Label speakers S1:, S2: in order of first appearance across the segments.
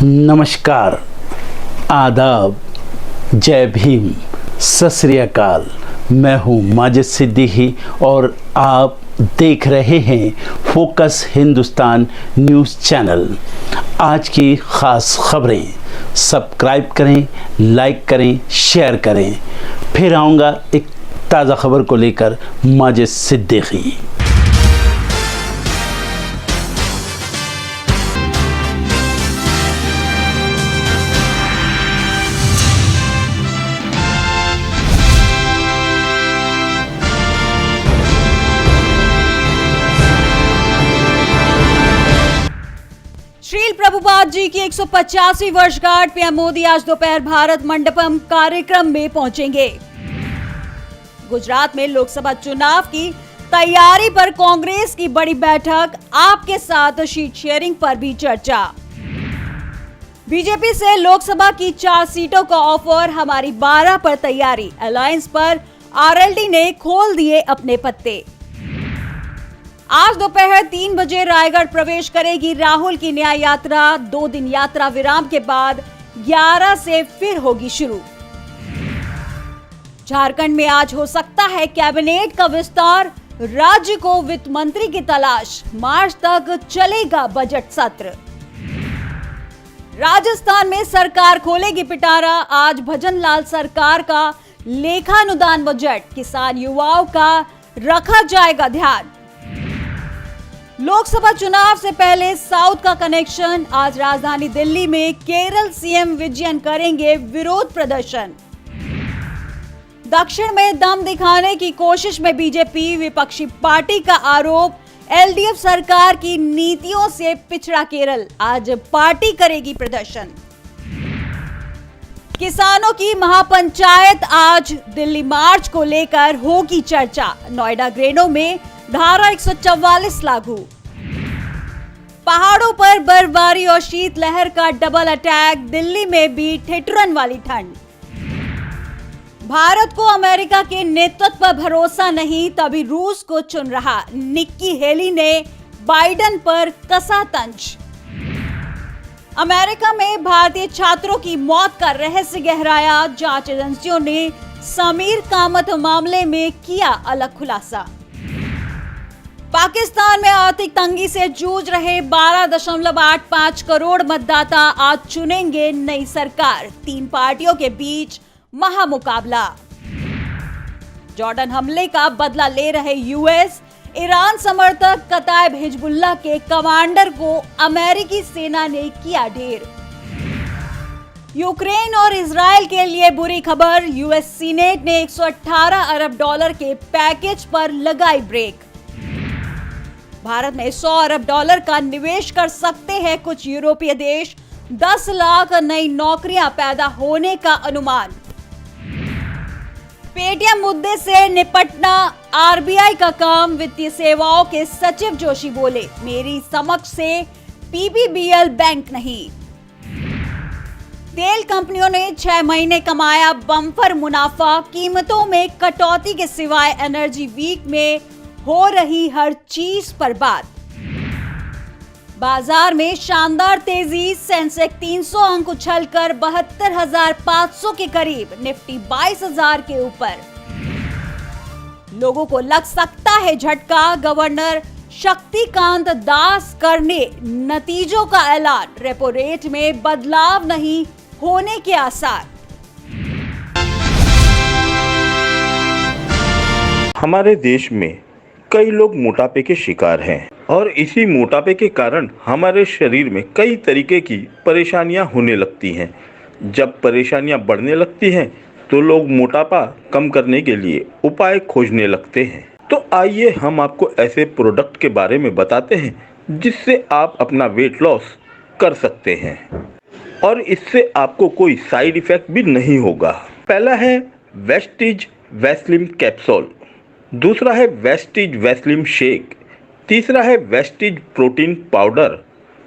S1: नमस्कार, आदाब, जय भीम, सत श्री अकाल। मैं हूँ माजिद सिद्दीकी और आप देख रहे हैं फोकस हिंदुस्तान न्यूज़ चैनल। आज की ख़ास खबरें सब्सक्राइब करें, लाइक करें, शेयर करें। फिर आऊँगा एक ताज़ा खबर को लेकर माजिद सिद्दीकी।
S2: श्रील प्रभुपाद जी की 150वीं वर्षगांठ पीएम मोदी आज दोपहर भारत मंडपम कार्यक्रम में पहुंचेंगे। गुजरात में लोकसभा चुनाव की तैयारी पर कांग्रेस की बड़ी बैठक, आपके साथ शीट शेयरिंग पर भी चर्चा। बीजेपी से लोकसभा की 4 सीटों का ऑफर, हमारी 12 पर तैयारी। अलायंस पर आरएलडी ने खोल दिए अपने पत्ते। आज दोपहर 3 बजे रायगढ़ प्रवेश करेगी राहुल की न्याय यात्रा। 2 दिन यात्रा विराम के बाद 11 से फिर होगी शुरू। झारखंड में आज हो सकता है कैबिनेट का विस्तार, राज्य को वित्त मंत्री की तलाश। मार्च तक चलेगा बजट सत्र। राजस्थान में सरकार खोलेगी पिटारा, आज भजनलाल सरकार का लेखानुदान बजट, किसान युवाओं का रखा जाएगा ध्यान। लोकसभा चुनाव से पहले साउथ का कनेक्शन, आज राजधानी दिल्ली में केरल सीएम विजयन करेंगे विरोध प्रदर्शन। दक्षिण में दम दिखाने की कोशिश में बीजेपी, विपक्षी पार्टी का आरोप, एलडीएफ सरकार की नीतियों से पिछड़ा केरल, आज पार्टी करेगी प्रदर्शन। किसानों की महापंचायत, आज दिल्ली मार्च को लेकर होगी चर्चा। नोएडा ग्रेडों में धारा 144 लागू। पहाड़ों पर बर्फबारी और शीतलहर का डबल अटैक, दिल्ली में भी ठिठुरन वाली ठंड। भारत को अमेरिका के नेतृत्व पर भरोसा नहीं, तभी रूस को चुन रहा। निक्की हेली ने बाइडेन पर कसा तंज। अमेरिका में भारतीय छात्रों की मौत का रहस्य गहराया, जांच एजेंसियों ने समीर कामत मामले में किया अलग खुलासा। पाकिस्तान में आर्थिक तंगी से जूझ रहे 12.85 करोड़ मतदाता आज चुनेंगे नई सरकार। 3 पार्टियों के बीच महामुकाबला। जॉर्डन हमले का बदला ले रहे यूएस, ईरान समर्थक कताइब हिजबुल्लाह के कमांडर को अमेरिकी सेना ने किया ढेर। यूक्रेन और इजराइल के लिए बुरी खबर, यूएस सीनेट ने 118 अरब डॉलर के पैकेज पर लगाई ब्रेक। भारत में 100 अरब डॉलर का निवेश कर सकते हैं कुछ यूरोपीय देश, 10 लाख नई नौकरियां पैदा होने का अनुमान। पेटीएम मुद्दे से निपटना आरबीआई का काम, वित्तीय सेवाओं के सचिव जोशी बोले, मेरी समझ से पीपीबीएल बैंक नहीं। तेल कंपनियों ने 6 महीने कमाया बम्पर मुनाफा, कीमतों में कटौती के सिवाय एनर्जी वीक में हो रही हर चीज पर बात। बाजार में शानदार तेजी, सेंसेक्स 300 अंक उछलकर 72,500 के करीब, निफ्टी 22,000 के ऊपर। लोगों को लग सकता है झटका, गवर्नर शक्तिकांत दास करने नतीजों का ऐलान, रेपो रेट में बदलाव नहीं होने के आसार।
S3: हमारे देश में कई लोग मोटापे के शिकार हैं और इसी मोटापे के कारण हमारे शरीर में कई तरीके की परेशानियां होने लगती हैं। जब परेशानियां बढ़ने लगती हैं तो लोग मोटापा कम करने के लिए उपाय खोजने लगते हैं। तो आइए हम आपको ऐसे प्रोडक्ट के बारे में बताते हैं जिससे आप अपना वेट लॉस कर सकते हैं और इससे आपको कोई साइड इफेक्ट भी नहीं होगा। पहला है वेस्टीज वैस्लिम कैप्सूल, दूसरा है वेस्टीज वैस्लिम शेक, तीसरा है वेस्टीज प्रोटीन पाउडर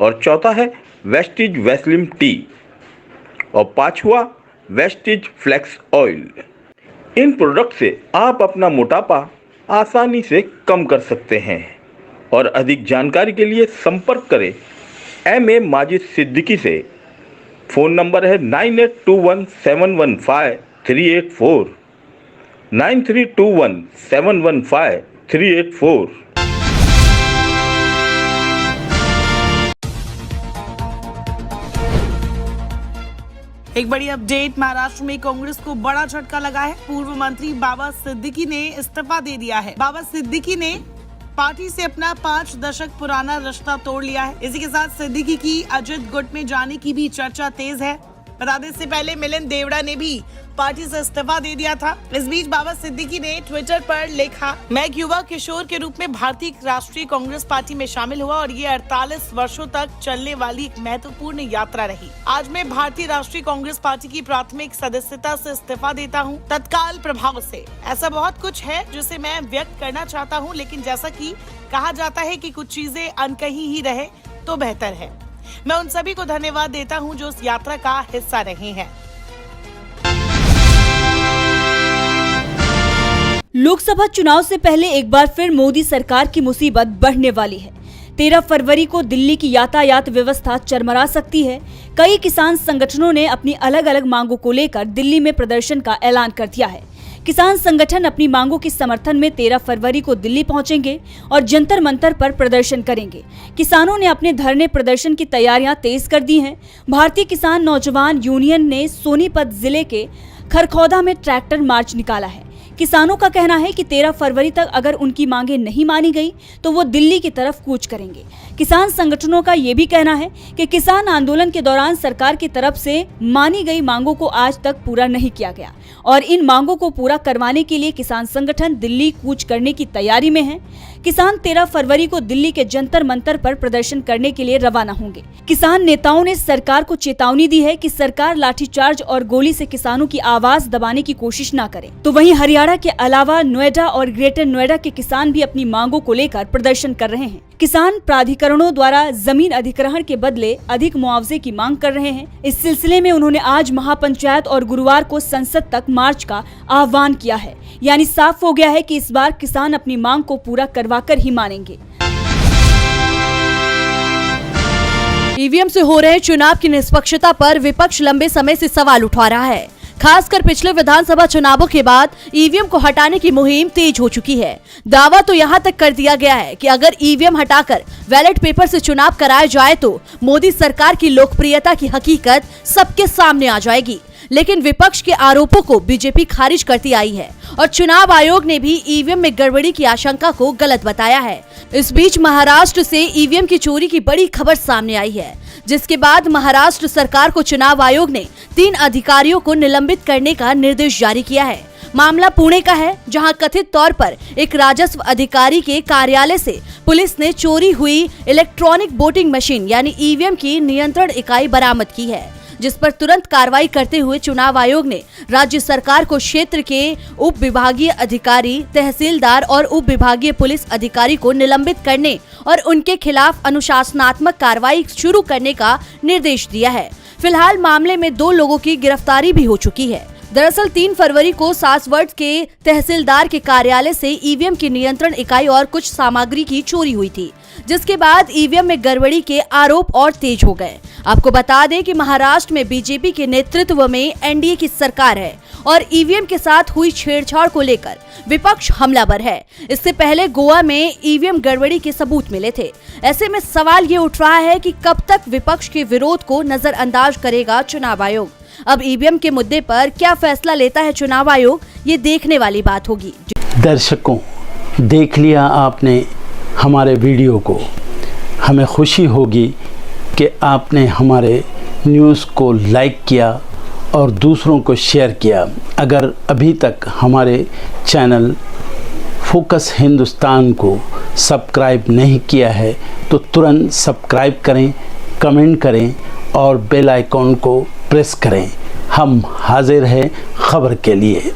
S3: और चौथा है वेस्टीज वैस्लिम टी और पांचवा वेस्टीज फ्लेक्स ऑयल। इन प्रोडक्ट से आप अपना मोटापा आसानी से कम कर सकते हैं और अधिक जानकारी के लिए संपर्क करें एमए माजिद सिद्दीकी से फ़ोन नंबर है 9821715384, 9321715384।
S4: एक बड़ी अपडेट, महाराष्ट्र में कांग्रेस को बड़ा झटका लगा है। पूर्व मंत्री बाबा सिद्दीकी ने इस्तीफा दे दिया है। बाबा सिद्दीकी ने पार्टी से अपना 5 दशक पुराना रिश्ता तोड़ लिया है। इसी के साथ सिद्दीकी की अजित गुट में जाने की भी चर्चा तेज है। बता दें, इससे पहले मिलिंद देवड़ा ने भी पार्टी से इस्तीफा दे दिया था। इस बीच बाबा सिद्दीकी ने ट्विटर पर लिखा, मैं एक युवा किशोर के रूप में भारतीय राष्ट्रीय कांग्रेस पार्टी में शामिल हुआ और ये 48 वर्षों तक चलने वाली एक महत्वपूर्ण यात्रा रही। आज मैं भारतीय राष्ट्रीय कांग्रेस पार्टी की प्राथमिक सदस्यता से इस्तीफा देता हूँ, तत्काल प्रभाव से। ऐसा बहुत कुछ है जिसे मैं व्यक्त करना चाहता हूँ, लेकिन जैसा कि कहा जाता है कि कुछ चीजें अनकही ही रहे तो बेहतर है। मैं उन सभी को धन्यवाद देता हूं जो इस यात्रा का हिस्सा रहे हैं।
S2: लोकसभा चुनाव से पहले एक बार फिर मोदी सरकार की मुसीबत बढ़ने वाली है। 13 फरवरी को दिल्ली की यातायात व्यवस्था चरमरा सकती है। कई किसान संगठनों ने अपनी अलग अलग मांगों को लेकर दिल्ली में प्रदर्शन का ऐलान कर दिया है। किसान संगठन अपनी मांगों के समर्थन में 13 फरवरी को दिल्ली पहुंचेंगे और जंतर मंतर पर प्रदर्शन करेंगे। किसानों ने अपने धरने प्रदर्शन की तैयारियां तेज कर दी हैं। भारतीय किसान नौजवान यूनियन ने सोनीपत जिले के खरखौदा में ट्रैक्टर मार्च निकाला है। किसानों का कहना है कि 13 फरवरी तक अगर उनकी मांगें नहीं मानी गई तो वो दिल्ली की तरफ कूच करेंगे। किसान संगठनों का ये भी कहना है कि किसान आंदोलन के दौरान सरकार की तरफ से मानी गई मांगों को आज तक पूरा नहीं किया गया और इन मांगों को पूरा करवाने के लिए किसान संगठन दिल्ली कूच करने की तैयारी में है। किसान 13 फरवरी को दिल्ली के जंतर मंतर पर प्रदर्शन करने के लिए रवाना होंगे। किसान नेताओं ने सरकार को चेतावनी दी है कि सरकार लाठीचार्ज और गोली से किसानों की आवाज दबाने की कोशिश न करे। तो वहीं हरियाणा के अलावा नोएडा और ग्रेटर नोएडा के किसान भी अपनी मांगों को लेकर प्रदर्शन कर रहे हैं। किसान प्राधिकरणों द्वारा जमीन अधिग्रहण के बदले अधिक मुआवजे की मांग कर रहे हैं। इस सिलसिले में उन्होंने आज महापंचायत और गुरुवार को संसद तक मार्च का आह्वान किया है। यानी साफ हो गया है कि इस बार किसान अपनी मांग को पूरा करवाकर ही मानेंगे।
S5: ईवीएम से हो रहे चुनाव की निष्पक्षता पर विपक्ष लंबे समय से सवाल उठा रहा है। खासकर पिछले विधानसभा चुनावों के बाद ईवीएम को हटाने की मुहिम तेज हो चुकी है। दावा तो यहां तक कर दिया गया है कि अगर ईवीएम हटाकर बैलेट पेपर से चुनाव कराया जाए तो मोदी सरकार की लोकप्रियता की हकीकत सबके सामने आ जाएगी। लेकिन विपक्ष के आरोपों को बीजेपी खारिज करती आई है और चुनाव आयोग ने भी ईवीएम में गड़बड़ी की आशंका को गलत बताया है। इस बीच महाराष्ट्र से ईवीएम की चोरी की बड़ी खबर सामने आई है, जिसके बाद महाराष्ट्र सरकार को चुनाव आयोग ने 3 अधिकारियों को निलंबित करने का निर्देश जारी किया है। मामला पुणे का है, जहां कथित तौर पर एक राजस्व अधिकारी के कार्यालय से पुलिस ने चोरी हुई इलेक्ट्रॉनिक वोटिंग मशीन यानी ईवीएम की नियंत्रण इकाई बरामद की है, जिस पर तुरंत कार्रवाई करते हुए चुनाव आयोग ने राज्य सरकार को क्षेत्र के उप विभागीय अधिकारी, तहसीलदार और उप विभागीय पुलिस अधिकारी को निलंबित करने और उनके खिलाफ अनुशासनात्मक कार्रवाई शुरू करने का निर्देश दिया है। फिलहाल मामले में 2 लोगों की गिरफ्तारी भी हो चुकी है। दरअसल 3 फरवरी को सासवड़ के तहसीलदार के कार्यालय से ईवीएम की नियंत्रण इकाई और कुछ सामग्री की चोरी हुई थी, जिसके बाद ईवीएम में गड़बड़ी के आरोप और तेज हो गए। आपको बता दें कि महाराष्ट्र में बीजेपी के नेतृत्व में एनडीए की सरकार है और ईवीएम के साथ हुई छेड़छाड़ को लेकर विपक्ष हमलावर है। इससे पहले गोवा में ईवीएम गड़बड़ी के सबूत मिले थे। ऐसे में सवाल ये उठ रहा है कि कब तक विपक्ष के विरोध को नजरअंदाज करेगा चुनाव आयोग। अब ईवीएम के मुद्दे पर क्या फैसला लेता है चुनाव आयोग, ये देखने वाली बात होगी।
S1: दर्शकों, देख लिया आपने हमारे वीडियो को। हमें खुशी होगी कि आपने हमारे न्यूज़ को लाइक किया और दूसरों को शेयर किया। अगर अभी तक हमारे चैनल फोकस हिंदुस्तान को सब्सक्राइब नहीं किया है तो तुरंत सब्सक्राइब करें, कमेंट करें और बेल आइकॉन को प्रेस करें। हम हाजिर हैं खबर के लिए।